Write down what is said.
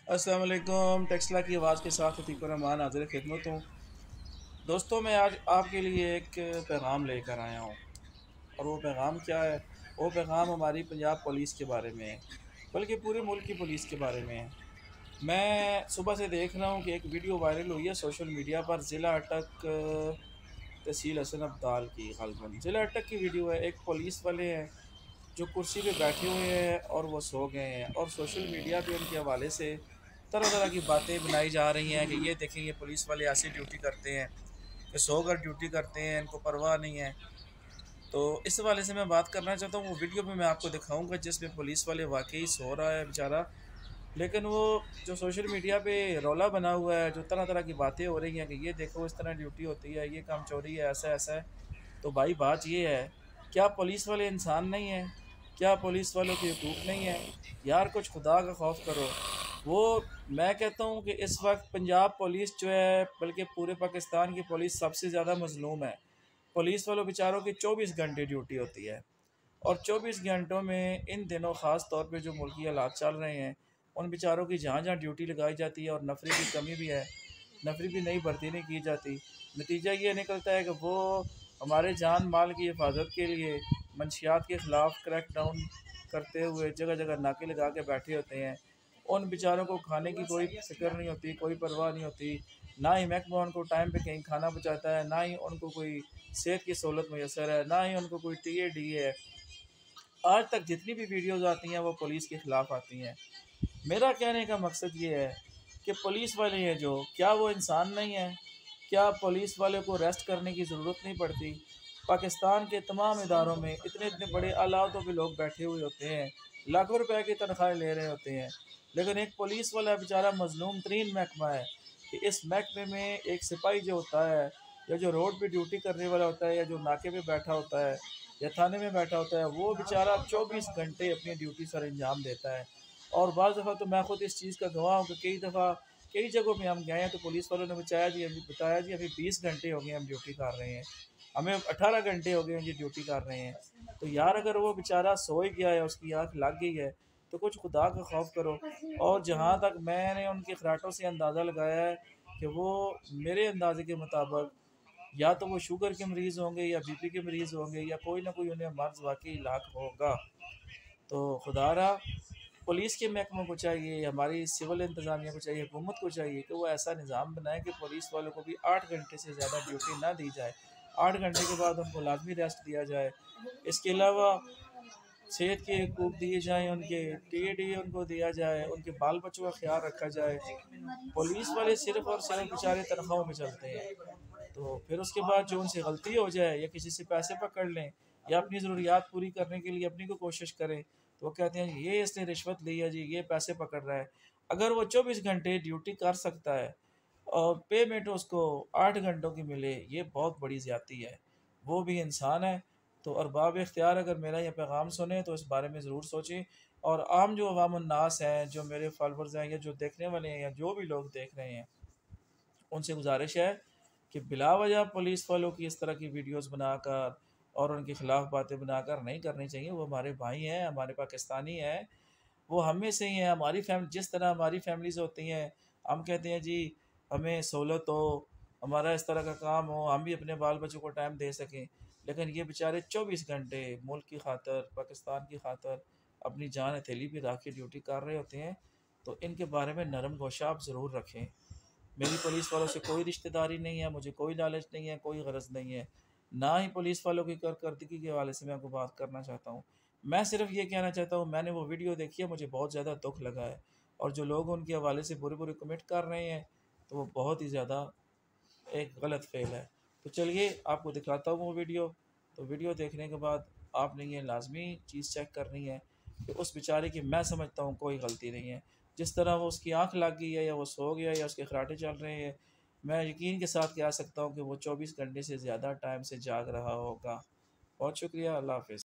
अस्सलाम वालेकुम। टेक्सला की आवाज़ के साथ अतीकुर रहमान हाज़िर खिदमत हूँ। दोस्तों, मैं आज आपके लिए एक पैगाम लेकर आया हूँ और वो पैगाम क्या है? वो पैगाम हमारी पंजाब पुलिस के बारे में है, बल्कि पूरे मुल्क की पुलिस के बारे में है। मैं सुबह से देख रहा हूँ कि एक वीडियो वायरल हुई है सोशल मीडिया पर, ज़िला अटक तहसील हसन अब्दाल की, ग़ालिबन ज़िला अटक की वीडियो है। एक पुलिस वाले हैं जो कुर्सी पे बैठे हुए हैं और वो सो गए हैं, और सोशल मीडिया पे उनके हवाले से तरह तरह की बातें बनाई जा रही हैं कि ये देखें, ये पुलिस वाले ऐसी ड्यूटी करते हैं कि सो कर ड्यूटी करते हैं, इनको परवाह नहीं है। तो इस हवाले से मैं बात करना चाहता हूँ। वो वीडियो में मैं आपको दिखाऊंगा जिसमें पुलिस वाले वाकई सो रहा है बेचारा, लेकिन वो जो सोशल मीडिया पे रौला बना हुआ है, जो तरह तरह की बातें हो रही हैं कि ये देखो इस तरह ड्यूटी होती है, ये काम चोरी है, ऐसा ऐसा है। तो भाई बात ये है, क्या पुलिस वाले इंसान नहीं हैं? क्या पुलिस वालों के हकूक़ नहीं है? यार कुछ खुदा का खौफ करो। वो मैं कहता हूँ कि इस वक्त पंजाब पुलिस जो है, बल्कि पूरे पाकिस्तान की पुलिस सबसे ज़्यादा मज़लूम है। पुलिस वालों बेचारों की 24 घंटे ड्यूटी होती है, और 24 घंटों में इन दिनों ख़ास तौर पे जो मुल्की हालात चल रहे हैं, उन बेचारों की जहाँ जहाँ ड्यूटी लगाई जाती है, और नफरी की कमी भी है, नफरी भी नई भर्ती नहीं की जाती। नतीजा ये निकलता है कि वो हमारे जान माल की हिफाजत के लिए मंशियात के ख़िलाफ़ क्रैक डाउन करते हुए जगह जगह नाके लगा के बैठे होते हैं। उन बेचारों को खाने की कोई फ़िक्र नहीं होती, कोई परवाह नहीं होती। ना ही महकमा उनको टाइम पे कहीं खाना पहुँचाता है, ना ही उनको कोई सेहत की सहूलत मैसर है, ना ही उनको कोई टी है। आज तक जितनी भी वीडियोज़ आती हैं वो पुलिस के ख़िलाफ़ आती हैं। मेरा कहने का मकसद ये है कि पुलिस वाले हैं जो, क्या वो इंसान नहीं है? क्या पुलिस वाले को रेस्ट करने की ज़रूरत नहीं पड़ती? पाकिस्तान के तमाम इदारों में इतने इतने बड़े आलातों पे लोग बैठे हुए होते हैं, लाखों रुपए की तनख्वाहें ले रहे होते हैं, लेकिन एक पुलिस वाला बेचारा मज़लूम तरीन महकमा है कि इस महकमे में एक सिपाही जो होता है, या जो रोड पे ड्यूटी करने वाला होता है, या जो नाके पे बैठा होता है, या थाने में बैठा होता है, वो बेचारा 24 घंटे अपनी ड्यूटी सर अंजाम देता है। और बाज़ दफ़ा तो मैं खुद इस चीज़ का गवाह हूँ कि कई दफ़ा कई जगहों पे हम गए हैं तो पुलिस वालों ने बताया जी अभी 20 घंटे हो गए हम ड्यूटी कर रहे हैं, हमें 18 घंटे हो गए हैं जी ड्यूटी कर रहे हैं। तो यार अगर वो बेचारा सो ही गया है, उसकी आँख लग गई है, तो कुछ खुदा का खौफ करो। और जहाँ तक मैंने उनके खराटों से अंदाज़ा लगाया है कि वो मेरे अंदाजे के मुताबिक या तो वो शुगर के मरीज़ होंगे, या बीपी के मरीज़ होंगे, या कोई ना कोई उन्हें मर्ज़ वाक़ई लाक होगा। तो खुदारा पुलिस के महकमों को चाहिए, हमारी सिविल इंतज़ामिया को चाहिए, हुकूमत को चाहिए कि वो ऐसा निज़ाम बनाए कि पुलिस वालों को भी 8 घंटे से ज़्यादा ड्यूटी ना दी जाए। 8 घंटे के बाद उनको लाज़मी रेस्ट दिया जाए। इसके अलावा सेहत के हकूक़ दिए जाएँ, उनके टी उनको दिया जाए, उनके बाल बच्चों का ख़्याल रखा जाए। पुलिस वाले सिर्फ़ और सिर्फ़ बेचारे तनख्वाहों में चलते हैं। तो फिर उसके बाद जो उनसे गलती हो जाए, या किसी से पैसे पकड़ लें, या अपनी ज़रूरियात पूरी करने के लिए अपनी को कोशिश करें, तो वो कहते हैं ये इसने रिश्वत ली है जी, ये पैसे पकड़ रहा है। अगर वो 24 घंटे ड्यूटी कर सकता है और पेमेंट उसको 8 घंटों की मिले, ये बहुत बड़ी ज़्यादती है। वो भी इंसान है। तो अरबाब इख्तियार अगर मेरा ये पैगाम सुने तो इस बारे में ज़रूर सोचें। और आम जो अवामुन्नास हैं, जो मेरे फॉलोअर्स हैं, या जो देखने वाले हैं, या जो भी लोग देख रहे हैं, उनसे गुजारिश है कि बिलावजह पुलिस वालों की इस तरह की वीडियोस बनाकर और उनके ख़िलाफ़ बातें बनाकर नहीं करनी चाहिए। वो हमारे भाई हैं, हमारे पाकिस्तानी हैं, वो हम में से ही हैं। हमारी फैमिली जिस तरह हमारी फैमिलीज़ होती हैं, हम कहते हैं जी हमें सहूलत हो, हमारा इस तरह का काम हो, हम भी अपने बाल बच्चों को टाइम दे सकें। लेकिन ये बेचारे 24 घंटे मुल्क की खातिर, पाकिस्तान की खातिर अपनी जान हथेली पे रख के ड्यूटी कर रहे होते हैं। तो इनके बारे में नरम गोशा आप ज़रूर रखें। मेरी पुलिस वालों से कोई रिश्तेदारी नहीं है, मुझे कोई लालच नहीं है, कोई गरज नहीं है। ना ही पुलिस वालों की कारकर्दगी के हवाले से मैं आपको बात करना चाहता हूँ। मैं सिर्फ़ ये कहना चाहता हूँ, मैंने वो वीडियो देखी है, मुझे बहुत ज़्यादा दुःख लगा है, और जो लोग उनके हवाले से बुरे-बुरे कमेंट कर रहे हैं, तो वो बहुत ही ज़्यादा एक गलत फ़ेल है। तो चलिए आपको दिखाता हूँ वो वीडियो। तो वीडियो देखने के बाद आपने ये लाज़मी चीज़ चेक करनी है कि उस बेचारे की, मैं समझता हूँ, कोई गलती नहीं है। जिस तरह वो उसकी आँख लग गई है, या वो सो गया, या उसके खर्राटे चल रहे हैं, मैं यकीन के साथ कह सकता हूँ कि वो 24 घंटे से ज़्यादा टाइम से जाग रहा होगा। बहुत शुक्रिया, अल्लाह हाफ़िज़।